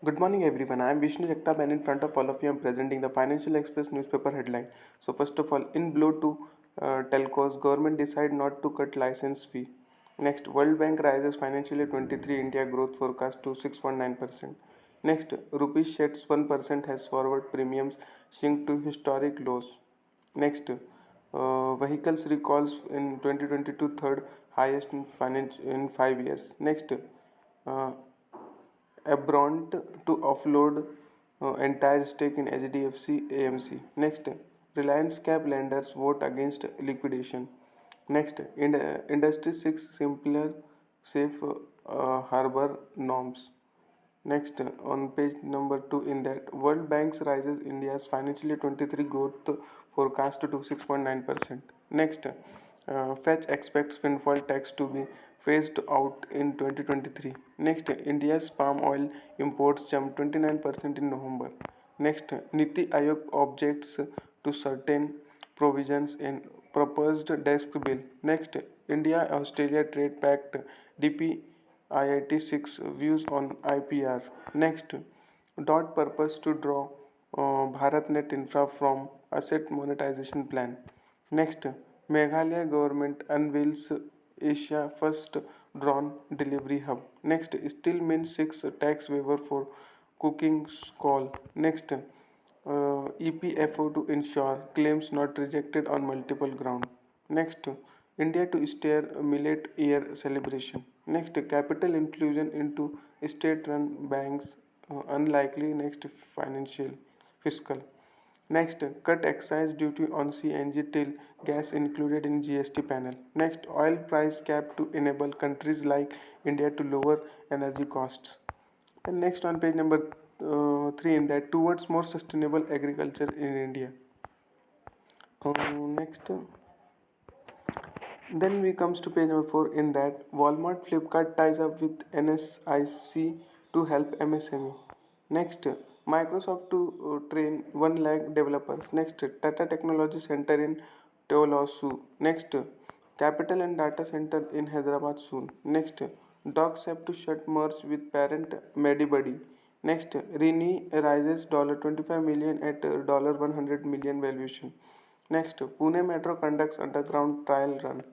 Good morning, everyone. I am Vishnu Jagtap, and in front of all of you, I am presenting the Financial Express newspaper headline. So, first of all, in blow to telcos, government decide not to cut license fee. Next, World Bank rises financially 23 India growth forecast to 6.9%. Next, rupees sheds 1% has forward premiums sink to historic lows. Next, vehicles recalls in 2022 third highest in 5 years. Next, uh, Abront to offload entire stake in HDFC AMC. Next, Reliance Cap lenders vote against liquidation. Next, Industry 6 simpler safe harbor norms. Next, on page number 2, in that World Bank rises India's financially 23 growth forecast to 6.9%. Next, Fetch expects windfall tax to be phased out in 2023. Next, India's palm oil imports jumped 29% in November. Next, Niti Aayog objects to certain provisions in proposed desk bill. Next, India Australia Trade Pact DP IIT 6 views on IPR. Next, dot purpose to draw BharatNet infra from asset monetization plan. Next, Meghalaya government unveils Asia first drone delivery hub. Next, still means 6 tax waiver for cooking coal. Next, EPFO to ensure claims not rejected on multiple grounds. Next, India to steer millet year celebration. Next, capital inclusion into state-run banks unlikely. Next, financial fiscal. Next, cut excise duty on CNG till gas included in GST panel. Next, oil price cap to enable countries like India to lower energy costs. And next on page number 3, in that towards more sustainable agriculture in India. Next, then we comes to page number 4, in that Walmart Flipkart ties up with NSIC to help MSME. Next, Microsoft to train 1 lakh developers. Next, Tata Technology Center in Teolosu. Next, Capital and Data Center in Hyderabad soon. Next, DocSap to shut merge with parent MediBuddy. Next, Rini rises $25 million at $100 million valuation. Next, Pune Metro conducts underground trial run.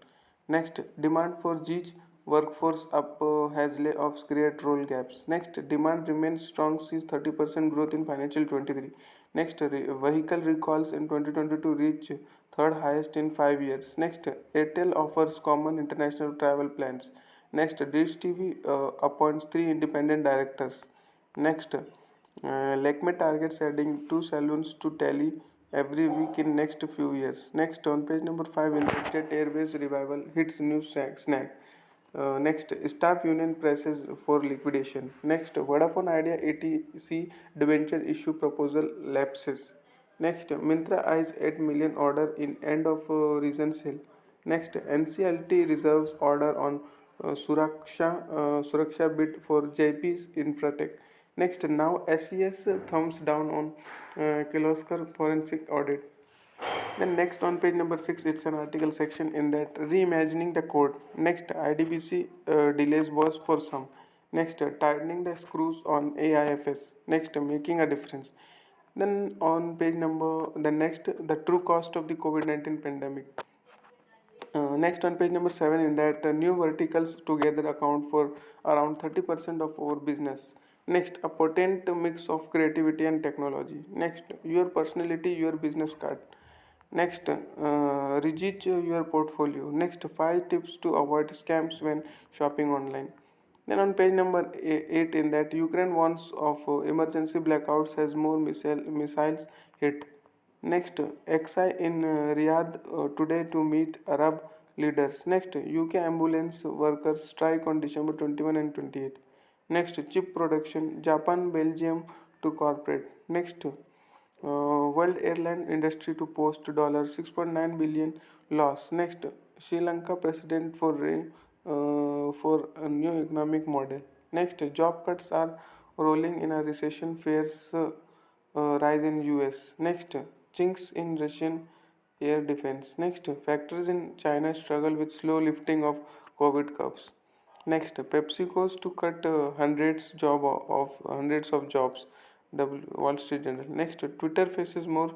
Next, demand for GIG workforce up has layoffs create role gaps. Next, demand remains strong, sees 30% growth in financial 23. Next, vehicle recalls in 2022 reach third highest in 5 years. Next, Airtel offers common international travel plans. Next, Dish TV appoints 3 independent directors. Next, Lakme targets adding 2 saloons to Tally every week in next few years. Next, on page number 5, in the Jet Airways revival hits new snag. Next, staff union presses for liquidation. Next, Vodafone Idea ATC debenture issue proposal lapses. Next, Mintra eyes 8 million order in end of reason sale. Next, NCLT reserves order on Suraksha bid for JP's Infratech. Next, now SES thumbs down on Kirloskar forensic audit. Then next on page number 6, it's an article section in that reimagining the code. Next, IDBC delays was for some. Next, tightening the screws on AIFS. Next, making a difference. Then on page number the next, the true cost of the COVID-19 pandemic. Next on page number 7, in that new verticals together account for around 30% of our business. Next, a potent mix of creativity and technology. Next, your personality, your business card. Next, research your portfolio. Next, 5 tips to avoid scams when shopping online. Then on page number 8, in that Ukraine warns of emergency blackouts as more missiles hit. Next, XI in Riyadh today to meet Arab leaders. Next, UK ambulance workers strike on December 21 and 28. Next, chip production, Japan, Belgium to corporate. Next, world airline industry to post $6.9 billion loss. Next, Sri Lanka president for a new economic model. Next, job cuts are rolling in a recession fears rise in US. Next, chinks in Russian air defense. Next, factories in China struggle with slow lifting of COVID curves. Next, PepsiCo's to cut hundreds of jobs. Wall Street Journal. Next, Twitter faces more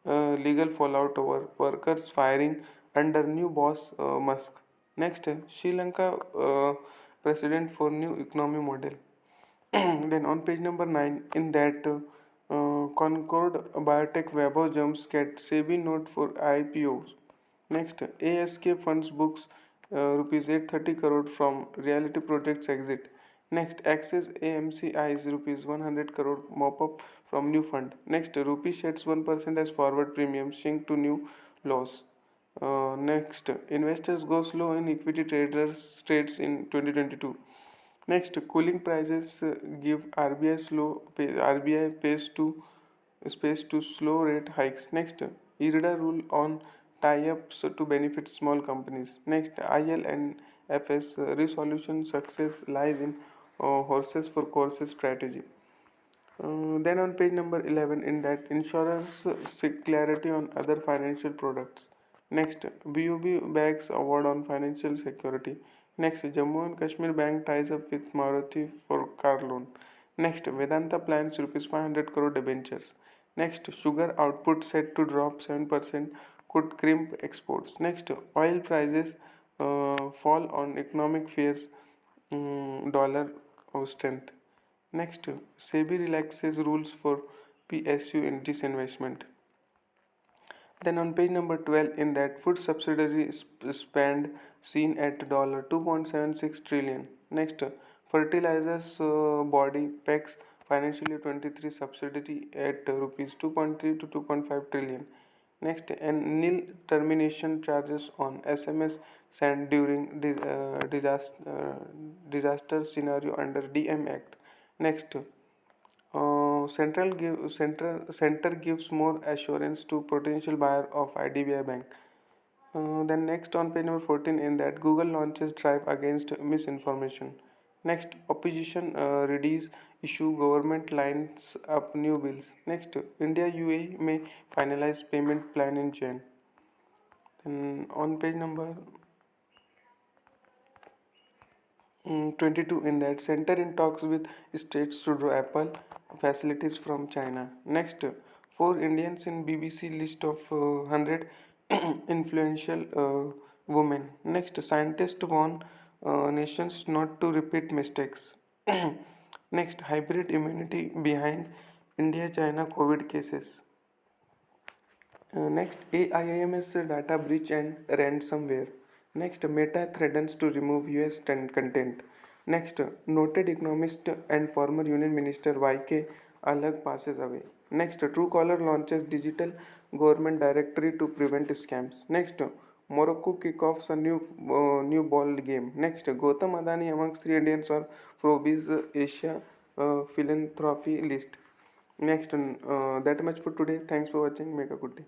legal fallout over workers firing under new boss Musk. Next, Sri Lanka president for new economy model. Then on page number 9, in that Concord Biotech Vaibhav jumps get SEBI note for IPOs. Next, ASK funds books rupees 830 crore from reality projects exit. Next, Axis AMC eyes rupees 100 crore mop up from new fund. Next, rupee sheds 1% as forward premium sink to new loss. Next, investors go slow in equity traders trades in 2022. Next, cooling prices give RBI space to slow rate hikes. Next, IRDA rule on tie-ups to benefit small companies. Next, ILNFS resolution success lies in horses for courses strategy. Then on page number 11, in that insurers seek clarity on other financial products. Next, BUB bags award on financial security. Next, Jammu and Kashmir Bank ties up with Maruti for car loan. Next, Vedanta plans rupees 500 crore debentures. Next, sugar output set to drop 7% could crimp exports. Next, oil prices fall on economic fears, dollar strength. Next, SEBI relaxes rules for PSU in disinvestment. Then on page number 12, in that food subsidiary spend seen at dollar 2.76 trillion. Next, fertilizers body PEX financial year 23 subsidiary at rupees 2.3 to 2.5 trillion. Next, and nil termination charges on SMS sent during disaster scenario under DM Act. Next, center gives more assurance to potential buyer of IDBI Bank. Then next on page number 14, in that Google launches drive against misinformation. Next, opposition readies issue government lines up new bills. Next, India UAE may finalize payment plan in Jan. Then on page number 22, in that center in talks with states to draw Apple facilities from China. Next, four Indians in BBC list of 100 influential women. Next, scientists warn nations not to repeat mistakes. Next, hybrid immunity behind India China COVID cases. Next, AIMS data breach and ransomware. Next, Meta threatens to remove US content. Next, noted economist and former Union Minister YK Alag passes away. Next, Truecaller launches digital government directory to prevent scams. Next, Morocco kickoffs a new ball game. Next, Gautam Adani amongst three Indians on Forbes Asia philanthropy list. Next, that much for today. Thanks for watching. Make a good day.